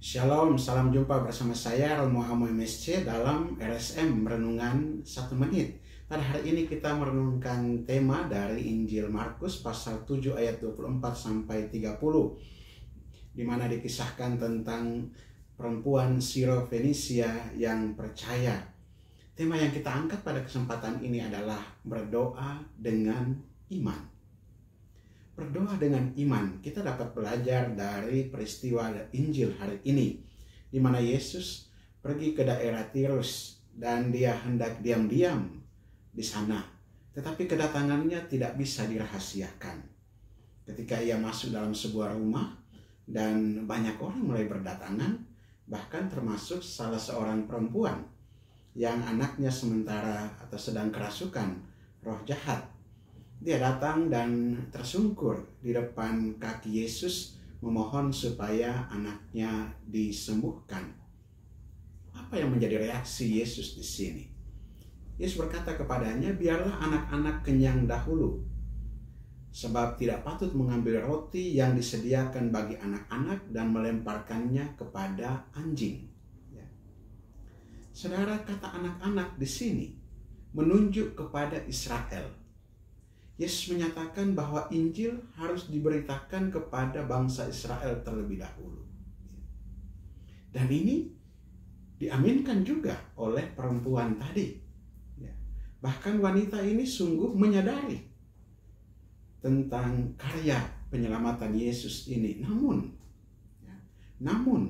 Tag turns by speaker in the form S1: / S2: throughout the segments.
S1: Shalom, salam jumpa bersama saya Romo Amo MSC dalam RSM Renungan 1 Menit. Pada hari ini kita merenungkan tema dari Injil Markus pasal 7 ayat 24 sampai 30, di mana dikisahkan tentang perempuan Siro-Fenisia yang percaya. Tema yang kita angkat pada kesempatan ini adalah berdoa dengan iman. Berdoa dengan iman, kita dapat belajar dari peristiwa Injil hari ini, di mana Yesus pergi ke daerah Tirus dan dia hendak diam-diam di sana. Tetapi kedatangannya tidak bisa dirahasiakan. Ketika ia masuk dalam sebuah rumah dan banyak orang mulai berdatangan, bahkan termasuk salah seorang perempuan yang anaknya sementara atau sedang kerasukan roh jahat. Dia datang dan tersungkur di depan kaki Yesus memohon supaya anaknya disembuhkan. Apa yang menjadi reaksi Yesus di sini? Yesus berkata kepadanya, biarlah anak-anak kenyang dahulu, sebab tidak patut mengambil roti yang disediakan bagi anak-anak dan melemparkannya kepada anjing. Ya. Saudara, kata anak-anak di sini menunjuk kepada Israel. Yesus menyatakan bahwa Injil harus diberitakan kepada bangsa Israel terlebih dahulu. Dan ini diaminkan juga oleh perempuan tadi. Bahkan wanita ini sungguh menyadari tentang karya penyelamatan Yesus ini. Namun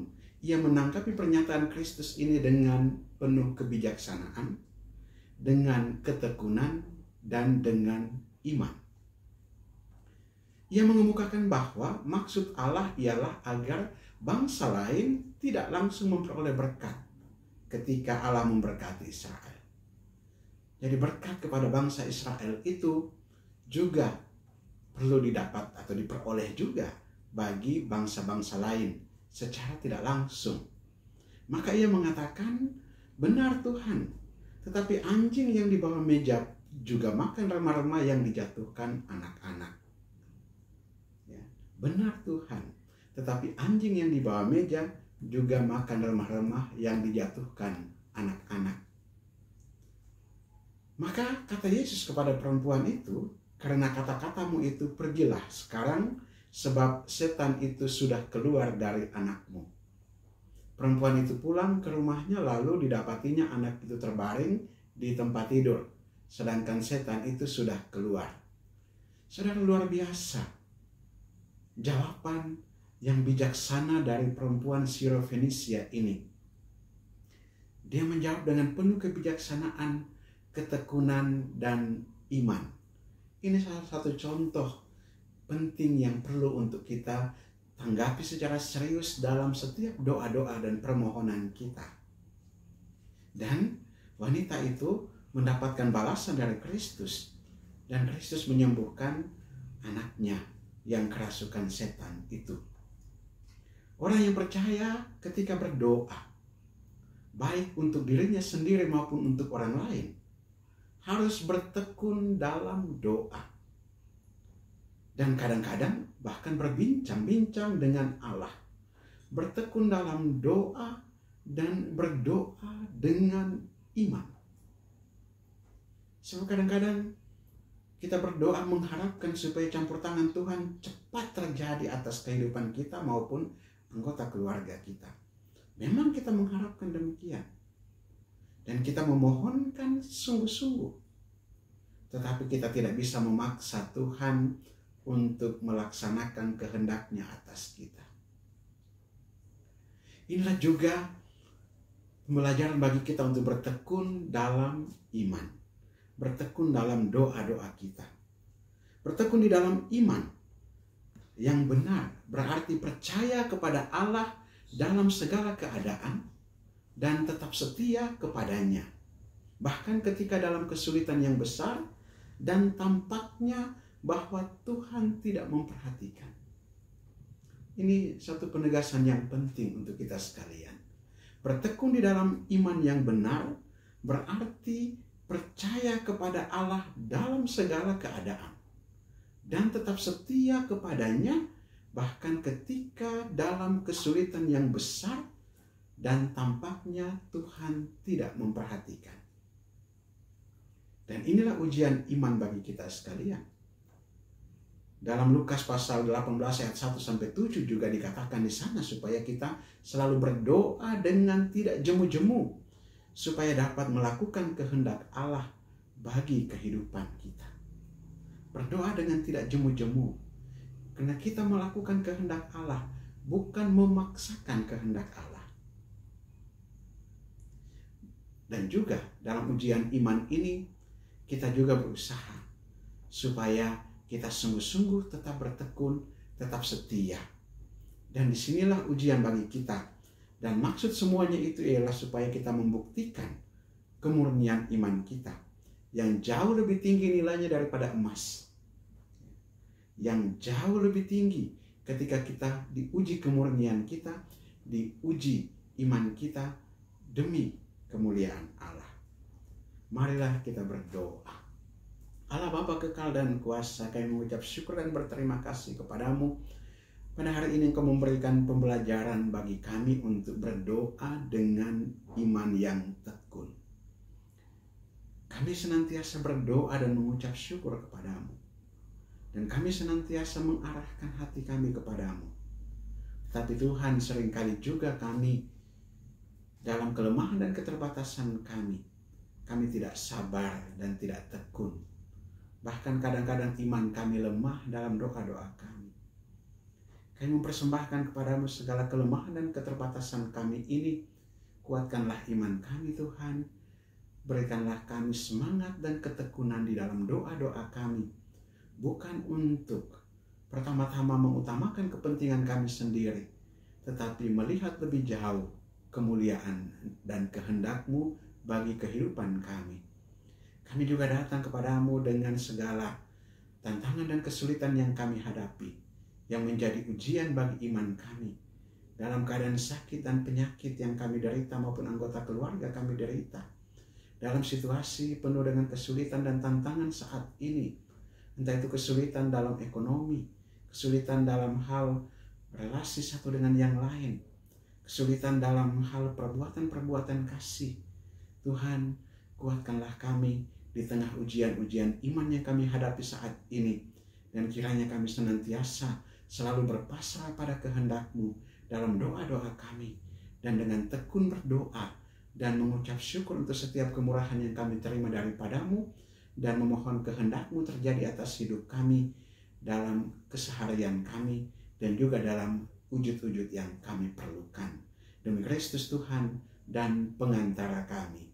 S1: ia menanggapi pernyataan Kristus ini dengan penuh kebijaksanaan, dengan ketekunan, dan dengan iman. Ia mengemukakan bahwa maksud Allah ialah agar bangsa lain tidak langsung memperoleh berkat ketika Allah memberkati Israel. Jadi berkat kepada bangsa Israel itu juga perlu didapat atau diperoleh juga bagi bangsa-bangsa lain secara tidak langsung. Maka ia mengatakan, benar Tuhan, tetapi anjing yang di bawah meja juga makan remah-remah yang dijatuhkan anak-anak. Ya, benar Tuhan, tetapi anjing yang di bawah meja juga makan remah-remah yang dijatuhkan anak-anak. Maka kata Yesus kepada perempuan itu, karena kata-katamu itu pergilah sekarang, sebab setan itu sudah keluar dari anakmu. Perempuan itu pulang ke rumahnya, lalu didapatinya anak itu terbaring di tempat tidur, sedangkan setan itu sudah keluar. Saudara, luar biasa jawaban yang bijaksana dari perempuan Siro-Fenisia ini. Dia menjawab dengan penuh kebijaksanaan, ketekunan, dan iman. Ini salah satu contoh penting yang perlu untuk kita tanggapi secara serius dalam setiap doa-doa dan permohonan kita. Dan wanita itu mendapatkan balasan dari Kristus, dan Kristus menyembuhkan anaknya yang kerasukan setan itu. Orang yang percaya ketika berdoa, baik untuk dirinya sendiri maupun untuk orang lain, harus bertekun dalam doa. Dan kadang-kadang bahkan berbincang-bincang dengan Allah, bertekun dalam doa dan berdoa dengan iman. So, kadang-kadang kita berdoa mengharapkan supaya campur tangan Tuhan cepat terjadi atas kehidupan kita maupun anggota keluarga kita. Memang kita mengharapkan demikian. Dan kita memohonkan sungguh-sungguh. Tetapi kita tidak bisa memaksa Tuhan untuk melaksanakan kehendaknya atas kita. Inilah juga pembelajaran bagi kita untuk bertekun dalam iman. Bertekun dalam doa-doa kita. Bertekun di dalam iman yang benar berarti percaya kepada Allah dalam segala keadaan dan tetap setia kepadanya. Bahkan ketika dalam kesulitan yang besar dan tampaknya bahwa Tuhan tidak memperhatikan. Ini satu penegasan yang penting untuk kita sekalian. Bertekun di dalam iman yang benar berarti percaya kepada Allah dalam segala keadaan dan tetap setia kepadanya bahkan ketika dalam kesulitan yang besar dan tampaknya Tuhan tidak memperhatikan. Dan inilah ujian iman bagi kita sekalian. Dalam Lukas pasal 18 ayat 1-7 juga dikatakan di sana supaya kita selalu berdoa dengan tidak jemu-jemu, supaya dapat melakukan kehendak Allah bagi kehidupan kita. Berdoa dengan tidak jemu-jemu, karena kita melakukan kehendak Allah, bukan memaksakan kehendak Allah. Dan juga dalam ujian iman ini, kita juga berusaha supaya kita sungguh-sungguh tetap bertekun, tetap setia. Dan disinilah ujian bagi kita. Dan maksud semuanya itu ialah supaya kita membuktikan kemurnian iman kita, yang jauh lebih tinggi nilainya daripada emas. Yang jauh lebih tinggi ketika kita diuji kemurnian kita, diuji iman kita demi kemuliaan Allah. Marilah kita berdoa. Allah Bapa kekal dan kuasa, kami mengucap syukur dan berterima kasih kepadamu. Pada hari ini Engkau memberikan pembelajaran bagi kami untuk berdoa dengan iman yang tekun. Kami senantiasa berdoa dan mengucap syukur kepadamu. Dan kami senantiasa mengarahkan hati kami kepadamu. Tetapi Tuhan, seringkali juga kami dalam kelemahan dan keterbatasan kami tidak sabar dan tidak tekun. Bahkan kadang-kadang iman kami lemah dalam doa-doa kami. Kami mempersembahkan kepadamu segala kelemahan dan keterbatasan kami ini. Kuatkanlah iman kami Tuhan. Berikanlah kami semangat dan ketekunan di dalam doa-doa kami. Bukan untuk pertama-tama mengutamakan kepentingan kami sendiri, tetapi melihat lebih jauh kemuliaan dan kehendak-Mu bagi kehidupan kami. Kami juga datang kepadamu dengan segala tantangan dan kesulitan yang kami hadapi, yang menjadi ujian bagi iman kami. Dalam keadaan sakit dan penyakit yang kami derita maupun anggota keluarga kami derita. Dalam situasi penuh dengan kesulitan dan tantangan saat ini. Entah itu kesulitan dalam ekonomi, kesulitan dalam hal relasi satu dengan yang lain, kesulitan dalam hal perbuatan-perbuatan kasih. Tuhan, kuatkanlah kami di tengah ujian-ujian iman yang kami hadapi saat ini. Dan kiranya kami senantiasa selalu berpasrah pada kehendak-Mu dalam doa-doa kami. Dan dengan tekun berdoa dan mengucap syukur untuk setiap kemurahan yang kami terima daripada-Mu. Dan memohon kehendak-Mu terjadi atas hidup kami dalam keseharian kami. Dan juga dalam wujud-wujud yang kami perlukan. Demi Kristus Tuhan dan pengantara kami.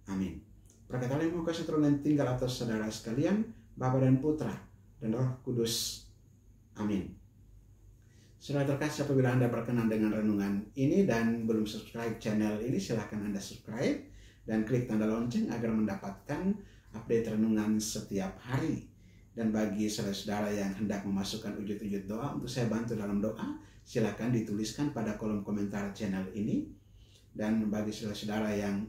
S1: Amin. Berkat Allah yang Maha Kuasa turun dan tinggal atas saudara sekalian, Bapa dan Putra dan Roh Kudus. Amin. Saudara terkasih, apabila Anda berkenan dengan renungan ini dan belum subscribe channel ini, silahkan Anda subscribe dan klik tanda lonceng agar mendapatkan update renungan setiap hari. Dan bagi saudara-saudara yang hendak memasukkan wujud-wujud doa untuk saya bantu dalam doa, silahkan dituliskan pada kolom komentar channel ini. Dan bagi saudara-saudara yang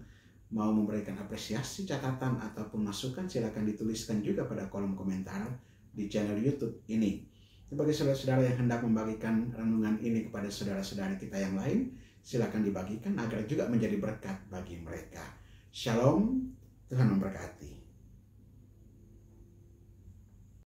S1: mau memberikan apresiasi, catatan, ataupun masukan, silakan dituliskan juga pada kolom komentar di channel YouTube ini. Bagi saudara-saudara yang hendak membagikan renungan ini kepada saudara-saudara kita yang lain, silakan dibagikan agar juga menjadi berkat bagi mereka. Shalom, Tuhan memberkati.